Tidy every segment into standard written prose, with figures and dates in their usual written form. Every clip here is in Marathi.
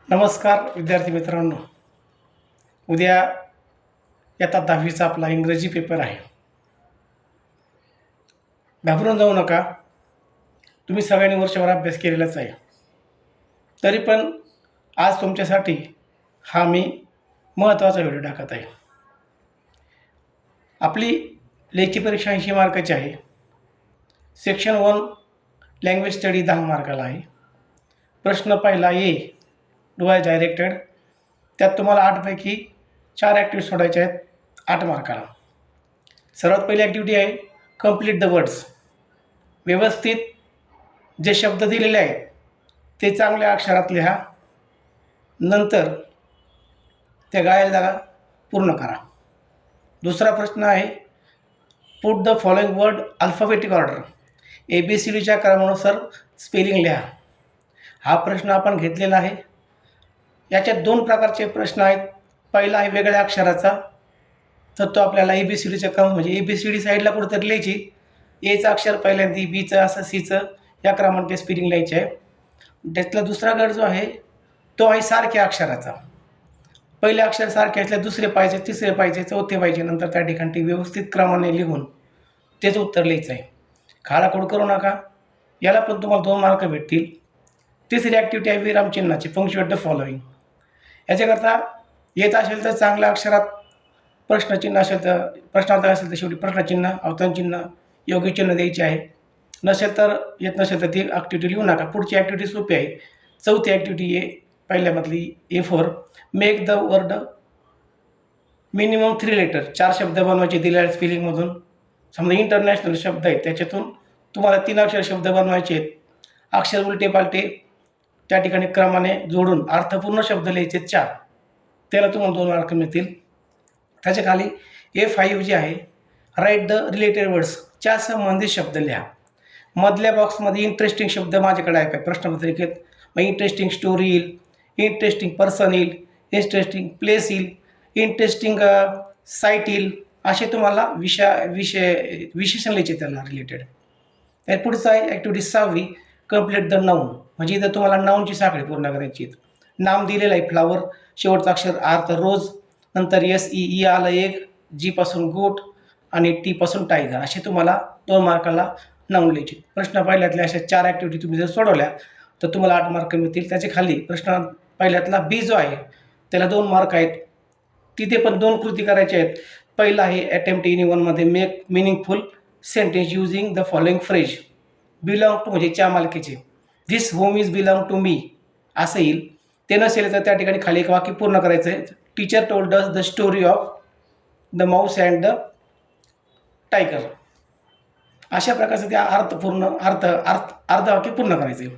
नमस्कार विद्यार्थी मित्रांनो. उद्या इयत्ता 10वीचा आपला इंग्रजी पेपर आहे. घाबरून जाऊ नका. तुम्ही सगळ्यांनी वर्षभर अभ्यास केलेलाच आहे. तरी पण आज तुमच्यासाठी हा मी महत्त्वाचा व्हिडिओ टाकत आहे. आपली लेखी परीक्षा 80 मार्काची आहे. सेक्शन 1 लँग्वेज स्टडी 10 मार्काला आहे. प्रश्न पहिला ए डुअल डायरेक्टेड. त्यात तुम्हाला 8 पैकी 4 ॲक्टिव्हिटी सोडायचे आहेत 8 मार्काला. सर्वात पहिली ॲक्टिव्हिटी आहे कंप्लीट द वर्ड्स. व्यवस्थित जे शब्द दिलेले आहेत ते चांगल्या अक्षरात लिहा. नंतर त्या गायला पूर्ण करा. दुसरा प्रश्न आहे put the following word alphabetic order. ABCDच्या क्रमानुसार स्पेलिंग लिहा. हा प्रश्न आपण घेतलेला आहे. याच्यात 2 प्रकारचे प्रश्न आहेत. पहिला आहे वेगळ्या अक्षराचा, तर तो आपल्याला ABCDच्या क्रम म्हणजे ABCD साईडला कुठंतरी लिहायची. एचं अक्षर पहिल्यांदा, बीचं असं, सीचं या क्रमाने स्पेलिंग लिहायचे आहे. त्यातला दुसरा गट जो आहे तो आहे सारख्या अक्षराचा. पहिले अक्षर सारखे असले, दुसरे पाहिजे, तिसरे पाहिजे, चौथे पाहिजे, नंतर त्या ठिकाणी व्यवस्थित क्रमाने लिहून तेच उत्तर लिहायचं आहे. खाडाखोड करू नका. याला पण तुम्हाला 2 मार्क भेटतील. तिसरी ॲक्टिव्हिटी आहे विरामचिन्हाची, पंक्च्युएट द फॉलोइंग. याच्याकरता येत असेल तर चांगल्या अक्षरात प्रश्नचिन्ह असेल तर प्रश्नार्थ असेल तर शेवटी प्रश्नचिन्ह, अवतरणचिन्ह, योग्यचिन्ह द्यायचे आहे. नसेल तर येत नसेल तर ती ॲक्टिव्हिटी लिहू नका. पुढची ॲक्टिव्हिटी सोपी आहे. चौथी ॲक्टिव्हिटी आहे पहिल्यामधली A4 make the word minimum 3 letter. 4 शब्द बनवायचे दिलेल्या स्पेलिंगमधून. समजा इंटरनॅशनल शब्द आहेत त्याच्यातून तुम्हाला 3 अक्षर शब्द बनवायचे आहेत. अक्षर उलटे पालटे त्या ठिकाणी क्रमाने जोडून अर्थपूर्ण शब्द लिहायचे 4. त्याला तुम्हाला 2 मार्क मिळतील. त्याच्या खाली A5 जे आहे राईट द रिलेटेड वर्ड्स. 4 संबंधित शब्द लिहा. मधल्या बॉक्समध्ये इंटरेस्टिंग शब्द माझ्याकडे आहे काय प्रश्नपत्रिकेत. मग इंटरेस्टिंग स्टोरी येईल, इंटरेस्टिंग पर्सन येईल, इंटरेस्टिंग प्लेस येईल, इंटरेस्टिंग साईट येईल. असे तुम्हाला विशेषण लिहायचे त्याला रिलेटेड. त्या पुढचं आहे ॲक्टिव्हिटी 6वी कंप्लीट द नाऊन. म्हणजे इथं तुम्हाला नाऊनची साखळी पूर्ण करायची आहे. नाम दिलेलं आहे फ्लावर, शेवटचं अक्षर R तर रोज, नंतर SE आलं 1, G पासून गोट आणि T पासून टायगर. असे तुम्हाला 2 मार्काला नाऊन लिहायचे. प्रश्न पहिल्यातल्या अशा 4 ॲक्टिव्हिटी तुम्ही जर सोडवल्या तर तुम्हाला 8 मार्क मिळतील. त्याच्या खाली प्रश्न पहिल्यातला B जो आहे त्याला 2 मार्क आहेत. तिथे पण 2 कृती करायच्या आहेत. पहिला आहे अटेम्प्ट इन1मध्ये make meaningful sentence using the following phrase. Belong to म्हणजे च्या मालकीचे. This home is belong to me असं येईल. ते नसेल तर त्या ठिकाणी खाली एक वाक्य पूर्ण करायचं आहे. Teacher told us the story of the Mouse and the tiger. अशा प्रकारचं त्या अर्ध वाक्य पूर्ण करायचं आहे.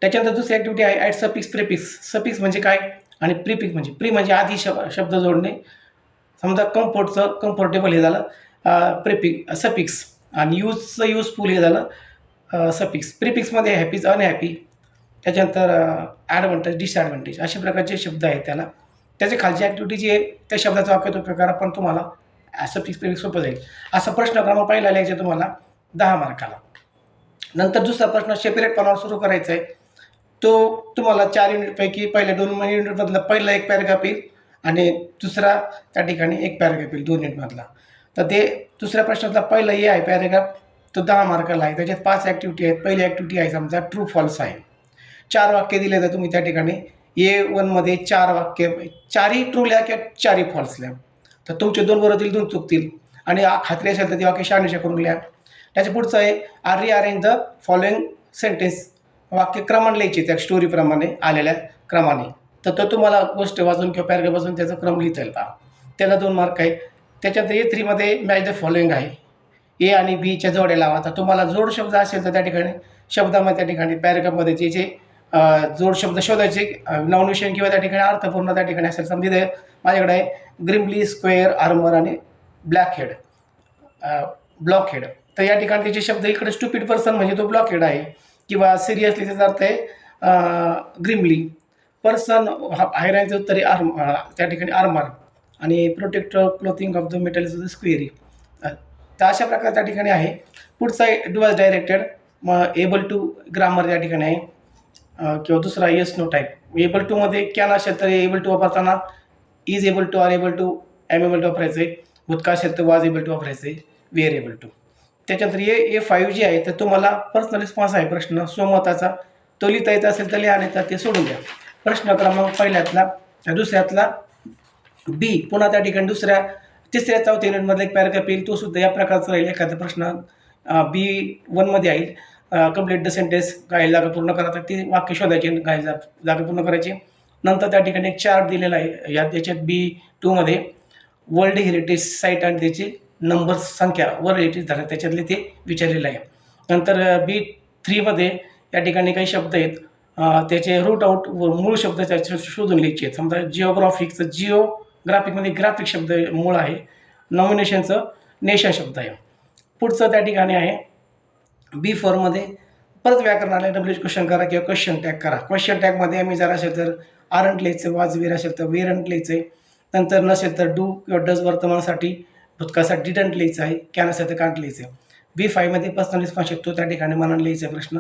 त्याच्यानंतर दुसरी ॲक्टिव्हिटी आहे ॲट सफिक्स प्रिफिक्स. सफिक्स म्हणजे काय आणि प्रिफिक्स म्हणजे प्री म्हणजे आधी शब्द जोडणे. समजा कम्फर्टेबल हे झालं सफिक्स आणि युजफुल हे झालं सफिक्स. प्रिफिक्समध्ये हॅपीज अनहॅपी, त्याच्यानंतर ॲडव्हान्टेज डिसॲडव्हान्टेज अशा प्रकारचे शब्द आहेत त्याला. त्याच्या खालची ॲक्टिव्हिटी जी आहे त्या शब्दाचा वाक्य प्रकार पण तुम्हाला सफिक्स प्रिफिक्स सोपं जाईल. असा प्रश्न क्रमांक पहिला लिहायचा तुम्हाला 10 मार्काला. नंतर दुसरा प्रश्न सेपरेट पानावर सुरू करायचा आहे. तो तुम्हाला 4 युनिटपैकी पहिल्या 2 युनिटमधला पहिला 1 पॅराग्राफ येईल आणि दुसरा त्या ठिकाणी 1 पॅराग्राफ येईल 2 युनिटमधला. तर ते दुसऱ्या प्रश्नातला पहिला हे आहे पॅराग्राफ तो 10 मार्काला आहे. त्याच्यात 5 ॲक्टिव्हिटी आहेत. पहिली ॲक्टिव्हिटी आहे समजा ट्रू फॉल्स आहे. 4 वाक्य दिले तर तुम्ही त्या ठिकाणी A1मध्ये 4 वाक्य 4ही ट्रू लिहा किंवा 4ही फॉल्स लिहा. तर तुमचे 2 बरोबर येतील 2 चुकतील आणि खात्री असेल तर ती वाक्य शहानिशा करून लिहा. त्याच्या पुढचं आहे रिअरेंज द फॉलोइंग सेंटेन्स. वाक्य क्रमाने लिहायचे त्या स्टोरीप्रमाणे आलेल्या क्रमाने. तर तो तुम्हाला गोष्ट वाचून किंवा पॅराग्राफ वाचून त्याचा क्रम लिहिता येईल का त्याला 2 मार्क आहे. त्याच्यानंतर A3मध्ये मॅच द फॉलोइंग आहे. A आणि Bच्या जोड्या लावा. तर तुम्हाला जोड शब्द असेल तर त्या ठिकाणी शब्दामध्ये त्या ठिकाणी पॅराग्राफमध्ये जे जोड शब्द शोधायचे नाउन विषय किंवा त्या ठिकाणी अर्थपूर्ण त्या ठिकाणी असेल. समजा इथे माझ्याकडे आहे ग्रिमली, स्क्वेअर, आर्मर आणि ब्लॅकहेड ब्लॉकहेड. तर या ठिकाणी त्याचे शब्द इकडे स्टुपिड पर्सन म्हणजे तो ब्लॉकहेड आहे किंवा सिरियसली त्याचा अर्थ आहे ग्रिमली. पर्सन हायरांचं उत्तर आहे त्या ठिकाणी आर्मर आणि protector clothing of the metal is the स्क्वेअरी. तर अशा प्रकारे त्या ठिकाणी आहे. पुढचा आहे डुअल डायरेक्टेड. मग एबल टू ग्रामर या ठिकाणी आहे. किंवा दुसरा येस नो टाईप. एबल टूमध्ये कॅन असेल तर एबल टू वापरताना is able to, are able to, am able to वापरायचं आहे. भूतकाळ असेल तर वॉज एबल टू वापरायचं आहे, वेअर एबल टू. त्याच्यानंतर A5 जे आहे तर तुम्हाला पर्सनल रिस्पॉन्स आहे प्रश्न स्वमताचा. तो लिहिता येत असेल तर लिहा, नाही तर ते सोडून द्या. प्रश्न क्रमांक पहिल्यातला दुसऱ्यातला बी, पुन्हा त्या ठिकाणी तिसऱ्या चौथ्या युनिटमधला एक पॅराग्राफ येईल, तो सुद्धा या प्रकारचा राहील. एखादा प्रश्न B1मध्ये येईल, कंप्लीट द सेंटेन्स, काही जागा पूर्ण करा, ती वाक्य शोधायची, काही जागा पूर्ण करायची. नंतर त्या ठिकाणी एक चार्ट दिलेला आहे, याच्यात B2मध्ये वर्ल्ड हेरिटेज साईट आणि त्याची नंबर संख्या वर्ल्ड हेरिटेज झालं त्याच्यातले ते विचारलेलं आहे. नंतर B3मध्ये या ठिकाणी काही शब्द आहेत, त्याचे रूट आउट मूळ शब्द शोधून लिहायचे आहेत. समजा जिओग्राफिकचं जिओग्राफिकमध्ये ग्राफिक शब्द मूळ आहे, नॉमिनेशनचं नेशन शब्द आहे. पुढचं त्या ठिकाणी आहे B4मध्ये परत व्याकरणाला डब्ल्यूच क्वेश्चन करा किंवा क्वेश्चन टॅग करा. क्वेश्चन टॅगमध्ये आम्ही जर असेल तर आरंट लिहायचं, वाज वेर असेल तर वेरंट लिहायचं आहे. नंतर नसेल तर डू किंवा डज वर्तमानासाठी, भूतकाळासाठी डिडंट लिहायचं आहे, कॅन असेल तर कांट लिहायचं आहे. B5मध्ये पर्सनल रिस्पॉन्स येतो, त्या ठिकाणी मनाने लिहायचा प्रश्न,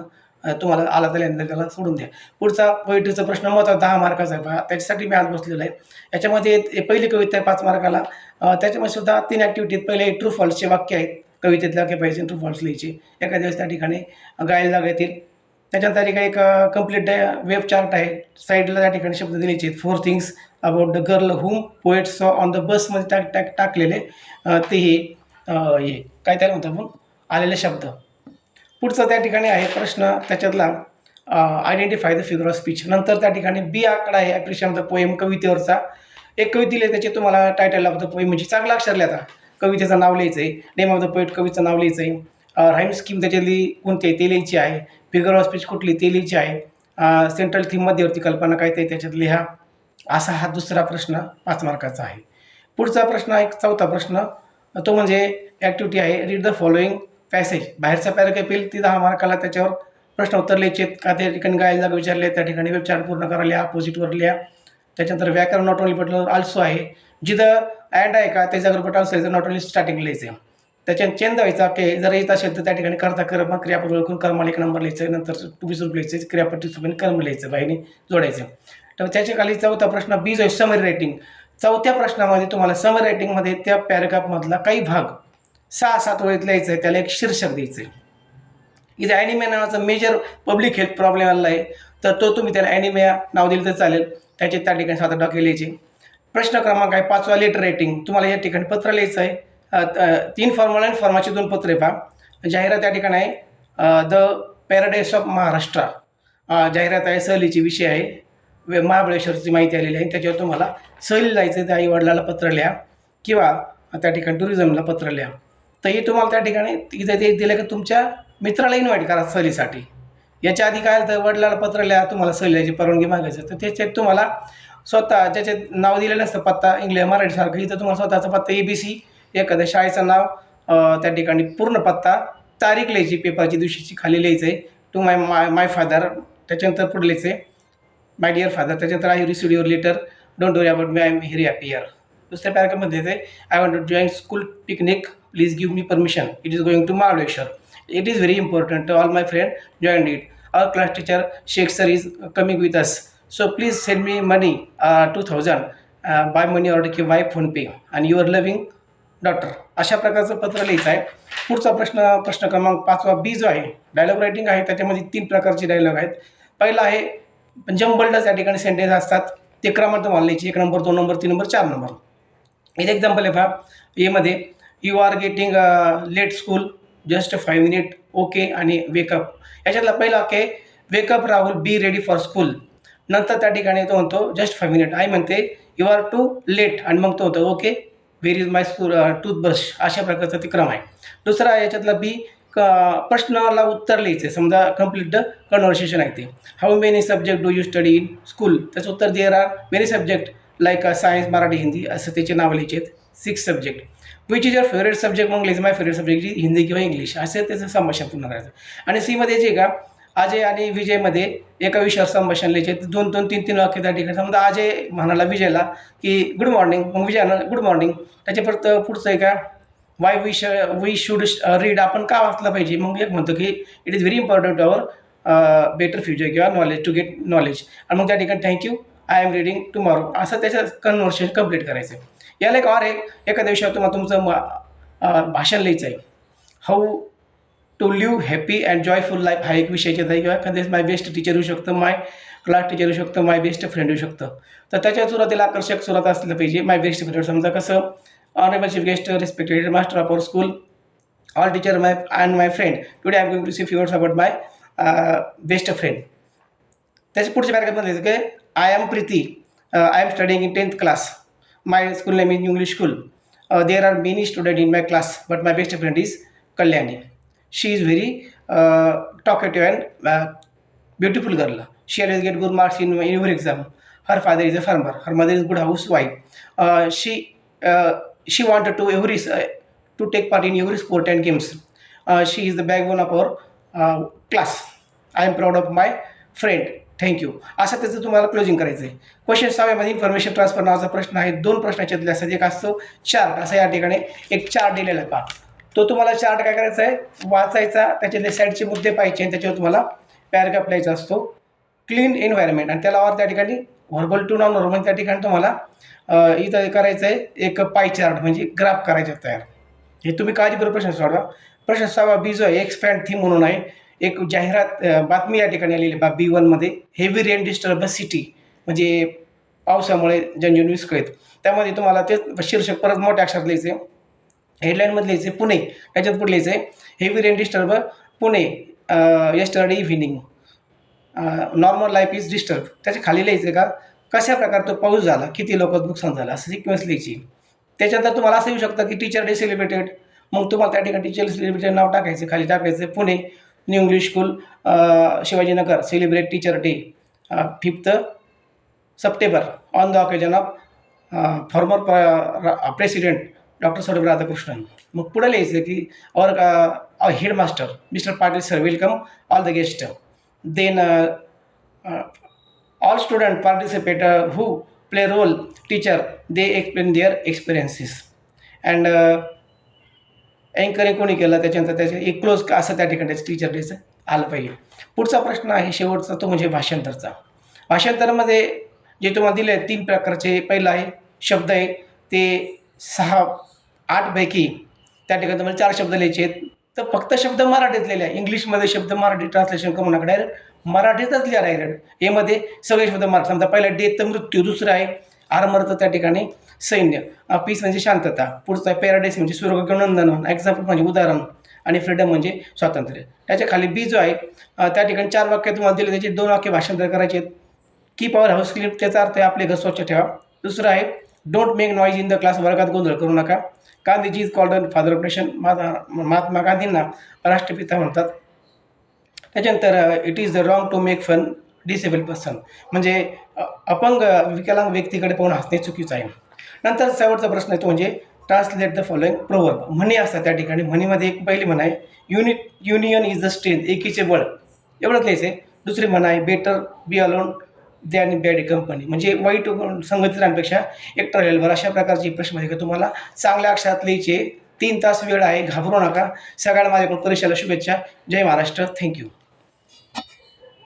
तुम्हाला आला तर त्याला सोडून द्या. पुढचा पोएट्रीचा प्रश्न महत्त्वाचा 10 मार्काचा आहे, त्याच्यासाठी मी आज बसलेलो आहे. याच्यामध्ये पहिली कविता आहे 5 मार्काला, त्याच्यामध्ये सुद्धा 3 ॲक्टिव्हिटी आहेत. पहिले ट्रू फॉल्सचे वाक्य आहेत, कवितेतले वाक्य पाहिजे ट्रू फॉल्स लिहायचे, एखाद्या वेळेस त्या ठिकाणी गायला जागा येतील. त्याच्यानंतर ठिकाणी एक कंप्लीट वेब चार्ट आहे, साईडला त्या ठिकाणी शब्द दिलेचे आहेत. 4 things about the girl hmm poet सॉ ऑन द बसमध्ये टाकलेले ते हे काय त्याला म्हणतो आपण आलेले शब्द. पुढचा त्या ठिकाणी आहे प्रश्न, त्याच्यातला identify the figure of speech. नंतर त्या ठिकाणी बी आकडा आहे, ॲप्रिशिएशन ऑफ द पोएम, कवितेवरचा. एक कविता लिहिली, त्याचे तुम्हाला टायटल ऑफ द पोएम म्हणजे चांगला अक्षर लिहा, कवितेचं नाव लिहायचं आहे. नेम ऑफ द पोएट, कवीचं नाव लिहायचं आहे. राईम स्कीम त्याच्यातली कोणती आहे ते लिहायची आहे. फिगर ऑफ स्पीच कुठली ते लिहायची आहे. सेंट्रल थीम मध्यवर्ती कल्पना काय ते त्याच्यात लिहा. असा हा दुसरा प्रश्न 5 मार्काचा आहे. पुढचा प्रश्न एक चौथा प्रश्न, तो म्हणजे ॲक्टिव्हिटी आहे रीड द फॉलोइंग पॅसेज. बाहेरचा पॅराग्राफ येईल, ती 10 मार्काला, त्याच्यावर प्रश्न उत्तर लिहायचे आहेत. का त्या ठिकाणी गायला जागा विचारले, त्या ठिकाणी वेब चार्ट पूर्ण करा, लिहा, अपोजिटवर लिहा. त्याच्यानंतर व्याकरण नॉट ओनली बट आल्सो आहे, जिथं ॲड आहे का त्या जागेवर बट आल्सो आहे, नॉट ओनली स्टार्टिंग लिहायचं. त्याच्यात चेंज व्हायचा की जर येत असेल तर त्या ठिकाणी करता कर्म क्रियापद ओळखून कर्माला 1 नंबर लिहायचं, नंतर टू बी स्वरूप लिहायचं, क्रियापद स्वरूपाने कर्म लिहायचं, बाईने जोडायचं. तर त्याच्या खाली चौथा प्रश्न बी जो आहे समरी रायटिंग. चौथ्या प्रश्नामध्ये तुम्हाला समरी रायटिंगमध्ये त्या पॅराग्राफमधला काही भाग 6-7 ओळीत लिहायचं आहे, त्याला एक शीर्षक द्यायचं आहे. इथे ॲनिमिया नावाचा मेजर पब्लिक हेल्थ प्रॉब्लेम आला आहे, तर तो तुम्ही त्याला ॲनिमिया नाव दिलं तर चालेल. त्याचे त्या ठिकाणी 7 टक्के लिहायचे. प्रश्न क्रमांक आहे 5वा लेटर रायटिंग. तुम्हाला या ठिकाणी पत्र लिहायचं आहे. 3 फॉर्मल आणि फॉर्माचे 2 पत्रे पहा. जाहिरात त्या ठिकाणी आहे द पॅराडाईस ऑफ महाराष्ट्र, जाहिरात आहे, सहलीची विषय आहे, महाबळेश्वरची माहिती आलेली आहे. त्याच्यावर तुम्हाला सहलीला जायचं आहे, त्या आई वडिलाला पत्र लिहा किंवा त्या ठिकाणी टुरिझमला पत्र लिहा. तर हे तुम्हाला त्या ठिकाणी इथं ते दिलं की तुमच्या मित्राला इन्व्हाइट करा सहलीसाठी. याच्या आधी काय तर वडिलाला पत्र लिहा, तुम्हाला सहलीची परवानगी मागायचं, तर त्याच्यात तुम्हाला स्वतः ज्याचे नाव दिलेलं नसतं पत्ता इंग्लिश मराठीसारखं, इथं तुम्हाला स्वतःचा पत्ता ABC, एखाद्या शाळेचं नाव, त्या ठिकाणी पूर्ण पत्ता, तारीख लिहायची, पेपरच्या दिवशीची खाली लिहायचं आहे. टू माय फादर, त्याच्यानंतर पुढे लिहायचं आहे माय डिअर फादर. त्याच्यानंतर I received your letter, don't worry about me, I am very happy here. दुसऱ्या पॅराग्राफमध्ये येते I want to join school picnic, please give me permission, it is going to Mahabaleshwar, it is very important, all my friend join it, our class teacher Shaikh sir is coming with us, so please send me money 2000 by money order किंवा बाय फोनपे आणि युअर लव्हिंग डॉक्टर. अशा प्रकारचं पत्र लिहायचं आहे. पुढचा प्रश्न क्रमांक 5वा बी जो आहे डायलॉग रायटिंग आहे. त्याच्यामध्ये 3 प्रकारचे डायलॉग आहेत. पहिला आहे जंबल्ड, त्या ठिकाणी सेंटेन्स असतात, ते क्रमांक तुम्हाला लिहायचे, 1 नंबर, 2 नंबर, 3 नंबर, 4 नंबर. एक एक्झाम्पल आहे पहा, एमध्ये you are getting late school, just 5 minute, okay आणि वेकअप. याच्यातला पहिला वाक्य आहे wake up Rahul, be ready for school. नंतर त्या ठिकाणी तो म्हणतो जस्ट 5 मिनिट, आई म्हणते यू आर टू लेट, आणि मग तो म्हणतो okay where is my school toothbrush. अशा प्रकारचा ते क्रम आहे. दुसरा याच्यातला बी प्रश्नाला उत्तर लिहायचं, समजा कंप्लीट द कन्व्हर्सेशन आहे ते. How many subject do you study in school, त्याचं उत्तर there are many subject like science, Marathi, Hindi, असं त्याचे नाव लिहायचे आहेत, 6 subject. Which is your favourite subject, मग लिहायचं माय फेवरेट सब्जेक्ट हिंदी किंवा इंग्लिश, असं त्याचं संभाषण पुन्हा करायचं. आणि सीमध्ये जे का अजय आणि विजयमध्ये एका विषयावर संभाषण लिहायचे, 2-2, 3-3 वाक्य त्या ठिकाणी. समजा अजय म्हणाला विजयला की गुड मॉर्निंग, मग विजयानं गुड मॉर्निंग. त्याच्या परत पुढचं आहे का वाय वी शूड रीड, आपण का वाचलं पाहिजे, मग एक म्हणतो की it is very important our better future किंवा नॉलेज टू गेट नॉलेज. आणि मग त्या ठिकाणी thank you, I am reading tomorrow, असं त्याचं कन्व्हर्सेशन कंप्लीट करायचं आहे. याला एखाद्या विषयावर तुम्हाला तुमचं भाषण लिहायचं आहे. How to live happy and joyful life हा एक विषयाचा आहे, किंवा एखाद्या माय बेस्ट टीचर येऊ शकतं, माय क्लास टीचर येऊ शकतं, माय बेस्ट फ्रेंड येऊ शकतं. तर त्याच्या सुरुवातीला आकर्षक सुरुवात असलं पाहिजे. माय बेस्ट फ्रेंड समजा कसं, honourable chief guest, respected master of our school, all teacher my and my friend, today I am going to see few words about my best friend. त्याच्या पुढच्या पॅराग्राफमध्ये की I am Preeti, I am studying in 10th class, my school name is English school, there are many student in my class but my best friend is Kalyani. She is very talkative and beautiful girl. She always get good marks in every exam. Her father is a farmer. Her mother is good housewife. She wanted to take part in every sport and games. She is the backbone of our class. I am proud of my friend. Thank you. असं त्याचं तुम्हाला क्लोजिंग करायचं आहे. क्वेश्चन 6 इन्फॉर्मेशन ट्रान्सफर नावाचा प्रश्न आहे. 2 प्रश्नाच्यातले असतात. एक असतो चार्ट, असं या ठिकाणी एक चार्ट दिलेला आहे पहा. तो तुम्हाला चार्ट काय करायचा आहे, वाचायचा, त्याच्यातले साईडचे मुद्दे पाहिजे आणि त्याच्यावर तुम्हाला पॅराग्राफ लिहायचा असतो. क्लीन एन्व्हायरमेंट, आणि त्याला त्या ठिकाणी व्हर्बल टू नॉन व्हर्बल, त्या ठिकाणी तुम्हाला इथं करायचं आहे एक पाय चार्ट म्हणजे ग्राफ करायचा तयार. हे तुम्ही काळजीपूर्वक प्रश्न सोडवा. प्रश्न 6 जो आहे एक्सपॅन्ड थीम म्हणून आहे. एक जाहिरात बातमी या ठिकाणी आलेली आहे B1मध्ये. हेवी रेन डिस्टर्बन्स सिटी, म्हणजे पावसामुळे जनजीवन विस्कळीत. त्यामध्ये तुम्हाला ते शीर्षक परत मोठ्या अक्षरात लिहायचे. हेडलाईनमध्ये लिहायचे पुणे, त्याच्यात पुढे लिहायचं आहे heavy rain disturb Pune yesterday evening, normal life is disturb. त्याच्या खाली लिहायचं का कशा प्रकारे तो पाऊस झाला, किती लोकांचं नुकसान झालं, असं सिक्वेन्स लिहायची. त्याच्यानंतर तुम्हाला असं येऊ शकतं की टीचर डे सेलिब्रेटेड, मग तुम्हाला त्या ठिकाणी टीचर सेलिब्रेटेड नाव टाकायचं, खाली टाकायचं Pune new English school Shivajinagar celebrate teacher day 5th September on the occasion of former president doctor Sarvepalli Radhakrishnan. मग पुढे लिहायचं की our headmaster Mr. Patil sir welcome all the guests. Then all student participate who play role teacher, they explain their experiences. And anchoring कोणी केलं, त्याच्यानंतर त्याचे एक क्लोज असं त्या ठिकाणी टीचर डेचं आलं पाहिजे. पुढचा प्रश्न आहे शेवटचा, तो म्हणजे भाषांतरचा. भाषांतरामध्ये जे तुम्हाला दिले आहेत 3 प्रकारचे. पहिला आहे शब्द आहे, ते 6-8 पैकी त्या ठिकाणी तुम्हाला 4 शब्द लिहायचे आहेत. तर फक्त शब्द मराठीत लिहिले आहे. इंग्लिशमध्ये शब्द मराठी ट्रान्सलेशन करू नका, डायरेक्ट मराठीतच लिहा. डायरेक्ट एमध्ये सगळे शब्द मराठी. समजा पहिला डेथ तर मृत्यू, दुसरं आहे आर्मर तर त्या ठिकाणी सैन्य, पीस म्हणजे शांतता, पुढचा पॅराडाईस म्हणजे स्वर्ग किंवा नंदनवन, एक्झाम्पल म्हणजे उदाहरण, आणि फ्रीडम म्हणजे स्वातंत्र्य. त्याच्या खाली बी जो आहे त्या ठिकाणी 4 वाक्य तुम्हाला दिले, त्याचे 2 वाक्य भाषांतर करायचे आहेत. कीप आवर हाऊस क्लीन, त्याचा अर्थ आहे आपले घर स्वच्छ ठेवा. दुसरं आहे don't make noise in the class, वर्गात गोंधळ करू नका. Gandhiji is called father of nation, Mahatma गांधींना राष्ट्रपिता म्हणतात. त्याच्यानंतर it is the wrong to make fun disable person, म्हणजे अपंग विकलांग व्यक्तीकडे पाहून हसणे चुकीचं आहे. नंतर शेवटचा प्रश्न आहे तो म्हणजे ट्रान्सलेट द फॉलोइंग प्रोवर्ब. म्हणी असतात त्या ठिकाणी. म्हणीमध्ये एक पहिली म्हण आहे युनियन इज द स्ट्रेंथ, एकीचे बळ, एवढंच लिहायचं आहे. दुसरी म्हण आहे better be alone than bad company, म्हणजे वाईट संगतीत राहण्यापेक्षा एकटा राहिल्यावर. अशा प्रकारची प्रश्न तुम्हाला चांगल्या अक्षरात लिहायचे. 3 तास वेळ आहे, घाबरू नका. सगळ्यांना माझ्याकडून परीक्षेला शुभेच्छा. जय महाराष्ट्र. थँक्यू.